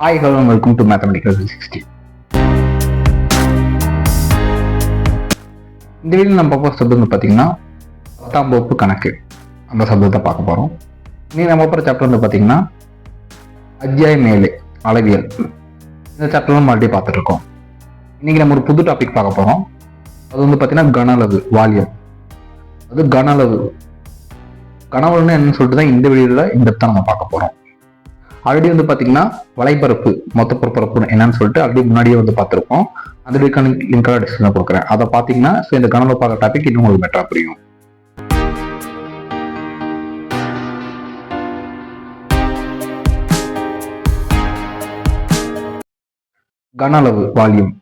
Hi, hello and welcome to Mathematical 360. இந்த video நம்ம பார்க்குற சப்ஜெக்ட் பார்த்தீங்கன்னா 10ஆம் வகுப்பு கணக்கு அந்த சப்ஜெக்டை பார்க்க போகிறோம். இன்னைக்கு நம்ம பார்க்குற சாப்டர் வந்து பார்த்தீங்கன்னா அத்தியாயம் 7 அளவியல். இந்த சாப்டர் மறுபடியும் பார்த்துட்டு இருக்கோம். இன்னைக்கு நம்ம ஒரு புது டாபிக் பார்க்க போகிறோம். அது வந்து பார்த்தீங்கன்னா கன அளவு வால்யூம். அது கன அளவு என்னன்னு சொல்லிட்டு தான் இந்த வீடியோவில் இந்த நம்ம பார்க்க போகிறோம். ஆல்ரெடி வந்து பார்த்தீங்கன்னா வலைப்பரப்பு மொத்த பரப்பரப்பு என்னன்னு சொல்லிட்டு ஆல்ரெடி முன்னாடியே வந்து பார்த்துருப்போம். அந்த வீடியோக்கான லிங்காக டிஸ்கிரிப்ஷனில் கொடுக்குறேன். அதை பார்த்தீங்கன்னா இந்த கனவு பார்க்குற டாபிக் இன்னும் உங்களுக்கு பெட்டராக புரியும். கன அளவு வால்யூம்.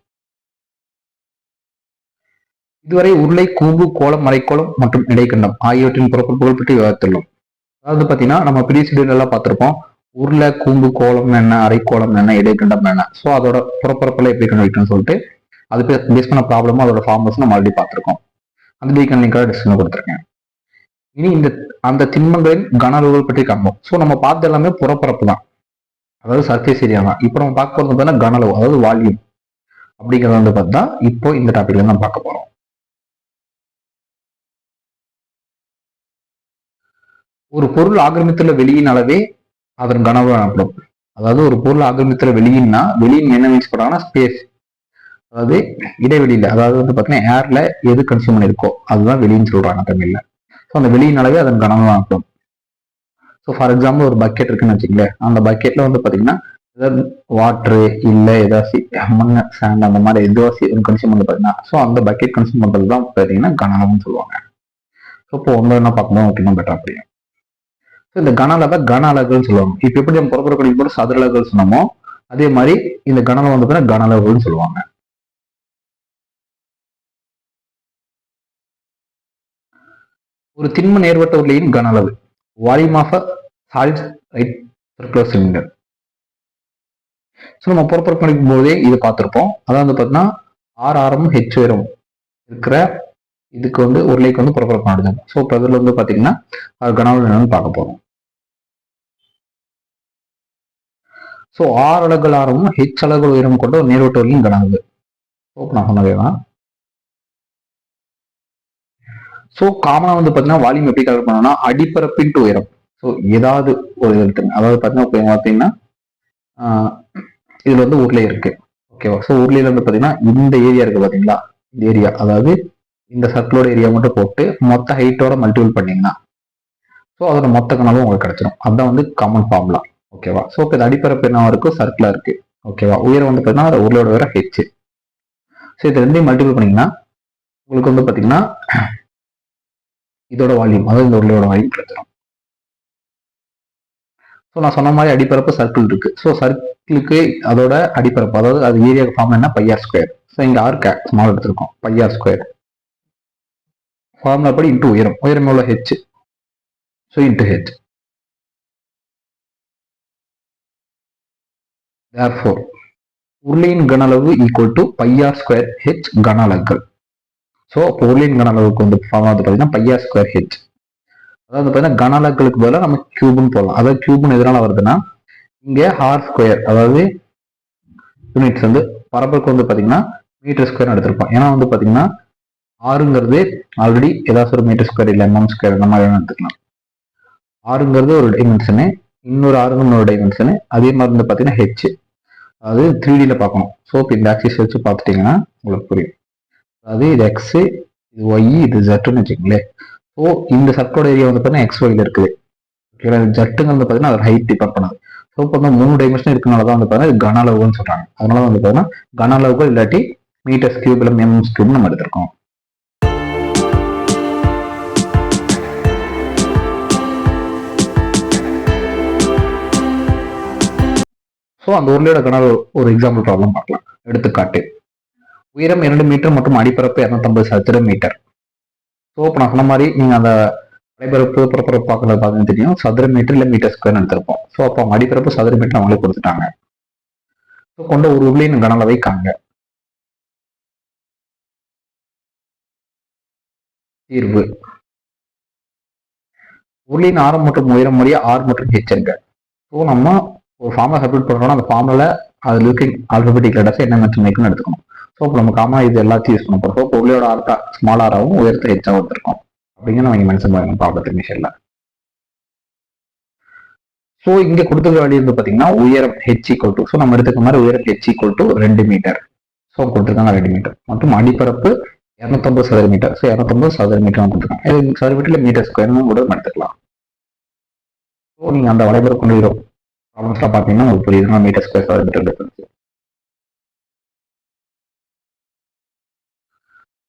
இதுவரை உருளை, கூம்பு, கோளம், மறைக்கோளம் மற்றும் இடைக்கண்டம் ஆகியவற்றின் புறப்பரப்புகள் பற்றி விவாதித்துள்ளோம். அதாவது பார்த்தீங்கன்னா நம்ம ப்ரீவியஸ் வீடியோல எல்லாம் பார்த்துருப்போம். உருளை, கூம்பு, கோலம் என்ன, அரைக்கோளம் என்ன, இடைக்கண்டம் என்ன, ஸோ அதோட புறப்பரப்புல எப்படி கண்டுபிடிக்கணும்னு சொல்லிட்டு அது பேஸ் பண்ண ப்ராப்ளமும் அதோட ஃபார்மஸ் நம்ம ஆல்ரெடி பார்த்துருக்கோம். அந்த வீக்கன் லிங்காக டிஸ்கிரிப்ஷன்ல கொடுத்துருக்கேன். இனி அந்த திண்மங்களின் கன அளவுகள் பற்றி காண்போம். ஸோ நம்ம பார்த்து எல்லாமே புறப்பரப்பு தான், அதாவது சர்ஃபேஸ் ஏரியா தான். இப்போ நம்ம பார்க்க போறது பார்த்தீங்கன்னா கன அளவு, அதாவது வால்யூம் அப்படிங்கிறத வந்து பார்த்தா இப்போ இந்த டாபிக்ல நம்ம பார்க்க போறோம். ஒரு பொருள் ஆக்கிரமித்துள்ள வெளியின் அளவே அதன் கன அளவு எனப்படும். அதாவது ஒரு பொருள் ஆக்கிரமித்துள்ள வெளியின்னா வெளியின் என்ன மீன்ஸ் பண்றாங்கன்னா ஸ்பேஸ், அதாவது இடைவெளியில, அதாவது வந்து பாத்தீங்கன்னா ஏர்ல எது கன்சியூம் பண்ணிருக்கோ அதுதான் வெளின்னு சொல்றாங்க தமிழ்ல. ஸோ அந்த வெளியின் அளவே அதன் கன அளவு எனப்படும். ஸோ ஃபார் எக்ஸாம்பிள் ஒரு பக்கெட் இருக்குன்னு வச்சுக்கங்களேன். அந்த பக்கெட்ல வந்து பாத்தீங்கன்னா ஏதாவது வாட்டரு இல்லை ஏதாச்சும் மண், சாண்ட் அந்த மாதிரி எதுவாச்சும் கன்சியூம் பண்ணி பாத்தீங்கன்னா ஸோ அந்த பக்கெட் கன்சியூம் பண்றது தான் பாத்தீங்கன்னா கன அளவுன்னு சொல்லுவாங்க. ஸோ இப்போ ஒன்று என்ன பார்க்கும்போது உங்களுக்கு இன்னும் பெட்டரா புரியும். இந்த கன அளவை கன அலகுன்னு சொல்லுவாங்க. இப்ப எப்படி நம்ம புறப்பரக்கூடிய போது சதுர அலகுகள் சொன்னோமோ அதே மாதிரி இந்த கன அளவு வந்து கன அளவுன்னு சொல்லுவாங்க. ஒரு திண்ம நேர்வட்ட உருளையின் கன அளவு volume of solid right circular cylinder. So நம்ம புறப்பரப்பு கணிக்கும் போதே இது பார்த்துருப்போம். அதாவது வந்து பார்த்தீங்கன்னா ஆர் ஆரமும் ஹெச் உயரம் இருக்கிற இதுக்கு வந்து உருளைக்கு வந்து புறப்பரப்பு நடந்தது. ஸோ இப்போ இதில் வந்து பார்த்தீங்கன்னா அது கன அளவு என்னன்னு பார்க்க போறோம். ஸோ ஆர் அலகுகள் ஆரமும் ஹெச் அலகுகள் உயரம் கொண்ட ஒரு நேர்வட்ட உருளையின் கன அளவு. ஸோ நான் சொன்னதே தான். ஸோ காமனா வந்து பார்த்தீங்கன்னா வால்யூம் எப்படி கலர் பண்ணோம்னா அடிப்பரப்பின் உயரம். ஸோ ஏதாவது ஒரு எடுத்துங்க, அதாவது பார்த்தீங்கன்னா இதுல வந்து உருளை இருக்கு, ஓகேவா. ஸோ உருளையில வந்து பார்த்தீங்கன்னா இந்த ஏரியா இருக்கு பார்த்தீங்களா, இந்த ஏரியா, அதாவது இந்த சர்க்கிளோட ஏரியா மட்டும் போட்டு மொத்த ஹைட்டோட மல்டிபிள் பண்ணீங்கன்னா ஸோ அதோட மொத்த கனவும் உங்களுக்கு கிடைச்சிடும். அதுதான் வந்து காமன் ஃபார்முலா, ஓகேவா. ஸோ இப்போ இது அடிப்பரப்பு என்ன இருக்கும், சர்க்கிளா இருக்கு, ஓகேவா. உயரம் வந்து பார்த்தீங்கன்னா உருளையோட உயரம் ஹெச். ஸோ இது ரெண்டையும் மல்டிபிள் பண்ணீங்கன்னா உங்களுக்கு வந்து பார்த்தீங்கன்னா இதோட வால்யூம், அதாவது இந்த உருளையோட வால்யூம் கிடைச்சிடும். ஸோ நான் சொன்ன மாதிரி அடிப்பரப்பு சர்க்கிள் இருக்கு. ஸோ சர்க்கிளுக்கு அதோட அடிப்பரப்பு, அதாவது அது ஏரியா ஃபார்ம் என்ன, பையார் ஸ்கொயர். ஸோ இங்க ஆர் ஸ்மால் எடுத்திருக்கோம், பையார் ஸ்கொயர் ஃபார்முலா படி இன்ட்டு உயரம். உயரம் எவ்வளோ, H. So into H. therefore உருளையின் கன அளவு equal to pi r square H கன அலகுகள். ஸோ இப்போ உருளையின் கன அளவுக்கு வந்து ஃபார்முலா வந்து பார்த்தீங்கன்னா பையார் ஸ்கொயர் ஹெச். அதாவது பார்த்தீங்கன்னா கன அலகுகளுக்கு பதிலாக நம்ம கியூப்னு போடலாம். அதாவது கியூப்னு எதனால வருதுன்னா இங்க ஆர் ஸ்கொயர், அதாவது யூனிட்ஸ் வந்து பரப்பளவுக்கு வந்து பார்த்தீங்கன்னா மீட்டர் ஸ்கொயர் எடுத்திருப்போம். ஏன்னா வந்து பார்த்தீங்கன்னா ஆறுங்கிறது ஆல்ரெடி ஏதாச்சும் ஒரு மீட்டர் ஸ்கொயர் இல்லை எம்எம் ஸ்கொயர் இந்த மாதிரி எடுத்துக்கலாம். ஆறுங்கிறது ஒரு டைமென்ஷனு, இன்னொரு ஆறுங்கிறது ஒரு டைமென்ஷனு. அதே மாதிரி வந்து பார்த்தீங்கன்னா ஹெச், அதாவது 3Dல பார்க்கணும். ஸோ இப்போ இந்த ஆக்சிஸ் வச்சு பார்த்துட்டிங்கன்னா உங்களுக்கு புரியும். அதாவது இது எக்ஸ், இது ஒய், இது ஜெட்டுன்னு வச்சுக்கோங்களேன். ஸோ இந்த சர்க்கோட ஏரியா வந்து பார்த்தீங்கன்னா எக்ஸ் ஒய்ல இருக்குது. ஜட்டுங்க வந்து பார்த்தீங்கன்னா அதோட ஹைட் டிபெண்ட் பண்ணாது. ஸோ இப்போ வந்து 3 டைமென்ஷன் இருக்கனால தான் வந்து பார்த்தீங்கன்னா கன அளவுன்னு சொல்றாங்க. அதனால வந்து பார்த்தீங்கன்னா கன அளவுகள் இல்லாட்டி மீட்டர்ஸ் கியூப் இல்லை எம்எம்ஸ் கியூப் நம்ம எடுத்திருக்கோம். ஸோ அந்த உருளையோட கன அளவு ஒரு எக்ஸாம்பிள் ப்ராப்ளம் பார்க்கலாம். எடுத்துக்காட்டு, உயரம் 2 மீட்டர் மற்றும் அடிப்பரப்பு 250 சதுர மீட்டர். ஸோ இப்போ நான் சொன்ன மாதிரி நீங்க அந்த அடிப்பரப்பு புறப்பரப்பு பார்க்கறது பார்த்தீங்கன்னா தெரியும், சதுர மீட்டர் இல்லை மீட்டர் ஸ்கொயர் எடுத்திருப்போம். ஸோ அப்போ அவங்க அடிப்பரப்பு சதுர மீட்டர் அவங்களே கொடுத்துட்டாங்க. ஸோ கொண்ட ஒரு உருளையின் கன அளவை காண்க. தீர்வு, உருளையின் ஆரம் மற்றும் உயரம் வழியா ஆர் மற்றும் ஹெச் இருக்க. ஸோ நம்ம ஒரு ஃபார்முலா சப்மிட் பண்ணுறோம்னா அந்த ஃபார்முலா அதில் இருக்க ஆல்பபெட்டிக் லெட்டர்ஸ் என்ன மென்ஷன் பண்ணிக்கணும்னு எடுத்துக்கணும். ஸோ இப்போ நம்ம காமனாக இது எல்லாத்தையும் யூஸ் பண்ண போகிறோம். ஸோ பொருளோட ஆர்ட்டா ஸ்மால் ஆராகவும் உயரத்தை ஹெச்சாகவும் எடுத்திருக்கோம் அப்படிங்கிற நம்ம இங்கே மென்ஷன் பண்ணணும் ப்ராப்ளம் மிஷனில். ஸோ இங்கே கொடுத்துருக்க வேல்யூ வந்து பார்த்தீங்கன்னா உயரம் ஹெச் ஈக்குவல் டு, ஸோ நம்ம எடுத்துக்க மாதிரி உயரம் H equal to 2 metre. So கொடுத்துருக்காங்க 2 மீட்டர் மற்றும் அடிப்பரப்பு 250 சதுர மீட்டர். ஸோ 250 சதுர மீட்டர் கொடுத்துருக்காங்க. இது சதுர மீட்டரில் மீட்டர் ஸ்கொயர்னு கூட எடுத்துக்கலாம். ஸோ நீங்கள் அந்த வளைபுற கொண்டு வரும் ப்ராப்ளம்ஸ்லாம் பார்த்தீங்கன்னா உங்களுக்கு புரியுதுன்னா மீட்டர் ஸ்கொயர் சதுர மீட்டர் டிஃபரன்ஸ்.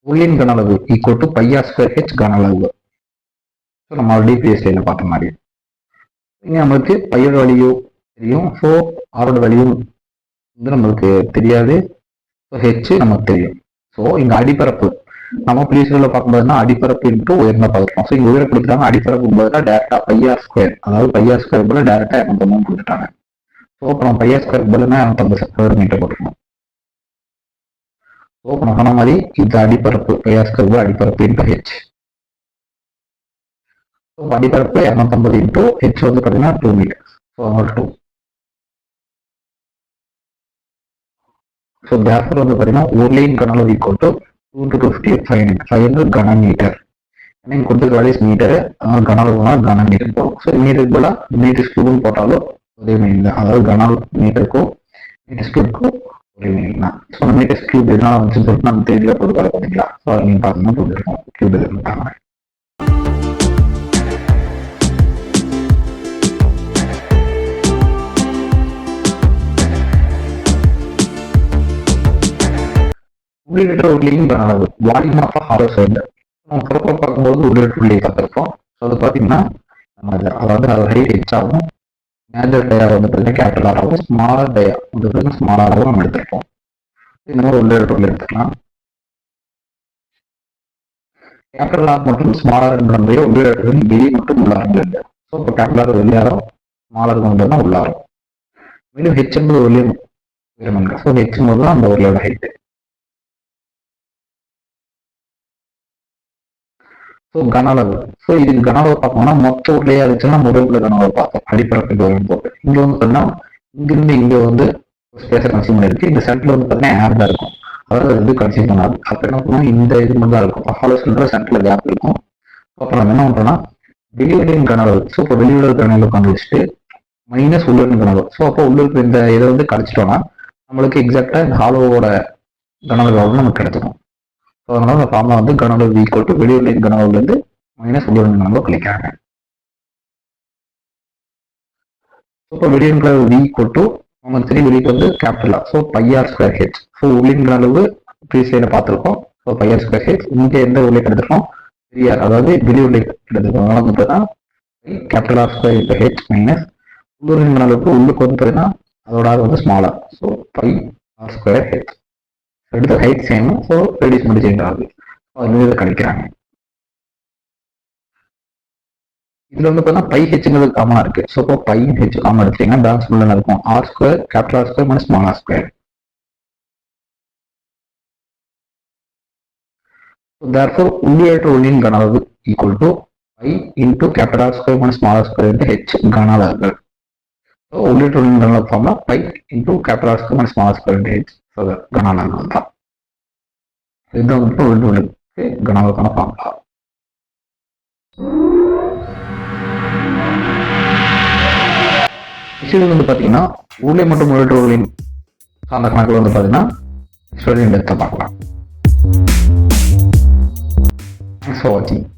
பொருளின் கன அளவு equal to pi R square H கன அளவு. ஸோ நம்ம ஆல்ரெடி பிஎஸ்டியில் பார்த்த மாதிரி இங்கே நம்மளுக்கு பையோட வேல்யூ தெரியும். ஸோ ஆரோட வேல்யூ வந்து நம்மளுக்கு தெரியாது. ஸோ ஹெச் நமக்கு தெரியும். ஸோ இங்கே அடிப்பரப்பு நம்ம பிஎஸ்டியில் பார்க்கும்போதுனா அடிப்பரப்பு இன்ட்டு உயர்ந்த பார்த்துருக்கோம். ஸோ இங்கே உயரம் கொடுத்துட்டாங்க. அடிப்பரப்பு பதிலாக டேரக்டா பையார் ஸ்கொயர், அதாவது பையார் ஸ்கொயர் போல டேரக்டா 250 கொடுத்துட்டாங்க. ஸோ இப்போ நம்ம பையார் ஸ்கொயர் பதிலாக 250 சதுர மீட்டர் போட்டுருக்கோம். ஸோ இப்போ நான் சொன்ன மாதிரி இது அடிப்பரப்பு பையார் ஸ்கொயர் அடிப்பரப்பு இன்ட்டு ஹெச். ஸோ அடிப்பரப்பு 250 இன்ட்டு ஹெச் வந்து பார்த்தீங்கன்னா 2 மீட்டர். ஸோ 2. ஸோ தேர்ஃபோர் வந்து பார்த்தீங்கன்னா உருளையின் கன அளவு ஈக்குவல் டு 2 to 50 500 கன மீட்டர். ஏன்னா இங்கே கொடுத்துருக்க வேல்யூஸ் மீட்டரு, அதனால கன அளவுனா கன மீட்டர் போகும். ஸோ மீட்டருக்கு போல மீட்டர் ஸ்கூப்னு போட்டாலும் ஒரே மீனிங் தான். அதாவது கன மீட்டருக்கும் மீட்டர் ஸ்கூப்க்கும் ஒரே மீனிங் தான். ஸோ அந்த மீட்டர் ஸ்கூப் எதனால வந்து சொல்லிட்டு நம்ம தெரியல போட்டு பார்த்தீங்களா. ஸோ அதை நீங்கள் பார்த்தீங்கன்னா புரிஞ்சிருக்கோம் கியூப் எதுன்னு. உள்ளிட்ட உள்ளியின் கன அளவு வால்யூம் ஆஃப் ஹாலோ சிலிண்டர். நம்ம புறப்பட பார்க்கும்போது உள்ளிட்ட உள்ளியை பார்த்துருப்போம். ஸோ அது பார்த்தீங்கன்னா அதாவது அது ஹைட் ஹெச் ஆகும். மேஜர் டயா வந்து பார்த்தீங்கன்னா கேபிட்டல் ஆர் ஆகும். ஸ்மாலர் டயா வந்து பார்த்தீங்கன்னா ஸ்மாலர் ஆகும் நம்ம எடுத்திருப்போம். இந்த மாதிரி உள்ளிட்ட உள்ளி எடுத்துக்கலாம். கேபிட்டல் ஆர் மற்றும் ஸ்மாலர் என்ற உள்ளிட்ட வெளி மற்றும் உள்ளாரம் இல்லை. ஸோ இப்போ கேபிட்டல் ஆர் வெளியாரம், ஸ்மாலர் வந்து உள்ளாரம். மேலும் ஹெச் என்பது வெளியும் உயரம். ஸோ ஹெச் என்பது அந்த உள்ளோட ஹைட்டு. ஸோ கன அளவு. ஸோ இதுக்கு கன அளவு பார்க்கணும்னா மொத்த உள்ளே இருந்துச்சுன்னா முதல்ல கன அளவு பார்த்தோம் அடிப்பரப்பு போட்டு. இங்க வந்து பார்த்தீங்கன்னா இங்கிருந்து இங்க வந்து ஸ்பேஸை கன்சியூம் பண்ணிருக்கு. இந்த சென்டர்ல வந்து பார்த்தீங்கன்னா ஏர் தான் இருக்கும். அதாவது இது கன்சியூம் பண்ணாது. அப்போ என்ன பண்ணணும், இந்த இது மட்டும் தான் இருக்கும். ஹாலோ சிலிண்டர் சென்டர்ல கேப் இருக்கும். அப்போ நம்ம என்ன பண்றோம்னா வெளியுடன் கன அளவு. ஸோ இப்போ வெளியுடன் கன அளவு கண்டுபிடிச்சிட்டு மைனஸ் உள்ளுடன் கன அளவு. ஸோ அப்போ உள்ளுக்கு இந்த இதை வந்து கழிச்சிட்டோம்னா நம்மளுக்கு எக்ஸாக்டா இந்த ஹாலோவோட கன அளவு நமக்கு கிடைச்சிடும். ஸோ அதனால அந்த ஃபார்முலா வந்து கன அளவு ஈக்குவல் டு வெளியுடன் கன அளவுலேருந்து மைனஸ் உள்ளுடன் கன அளவு கழிக்கிறாங்க. இப்போ வெளியின் கன அளவு ஈக்குவல் டு நம்ம சரி வெளிக்கு வந்து capital R. So pi r square H. So உள்ளின் கன அளவு ப்ரீசைடில் பார்த்துருக்கோம். So pi r square H. இங்கே எந்த உள்ளே எடுத்துருக்கோம் பெரியார், அதாவது வெளி உள்ளே எடுத்துருக்கோம். அதனால வந்து பார்த்தீங்கன்னா capital R square into H minus உள்ளூரின் கன அளவுக்கு உள்ளுக்கு வந்து பார்த்தீங்கன்னா அதோட ஆர் வந்து smaller. So pi R square H. எடுத்து ஹைட் சேம். ஸோ ரெடியூஸ் பண்ணி சேஞ்ச் ஆகுது. அது இதை கழிக்கிறாங்க. இதுல வந்து பார்த்தீங்கன்னா பை ஹெச்ங்கிறது காமனா இருக்கு. ஸோ இப்போ பை ஹெச் காமன் எடுத்தீங்கன்னா பேலன்ஸ் ஃபுல்லாக இருக்கும் R square capital R square minus small R square. therefore உள்ளியற்ற உள்ளின் கன அளவு equal to pi into capital R square minus small R square into H கன அளவுகள். ஸோ உள்ளியற்ற உள்ளின் கன அளவு ஃபார்ம்னா pi into capital R square minus small R square into H கன அளவுகள் தான். இது வந்துட்டு உள்ளிட்ட உள்ளிக்கு கன அளவுக்கான ஃபார்முலா. இது வந்து பார்த்தீங்கன்னா உள்ளே மற்றும் உள்ளிட்ட உள்ளின் சார்ந்த கணக்கில் வந்து பார்த்தீங்கன்னா பார்க்கலாம். Thanks for watching.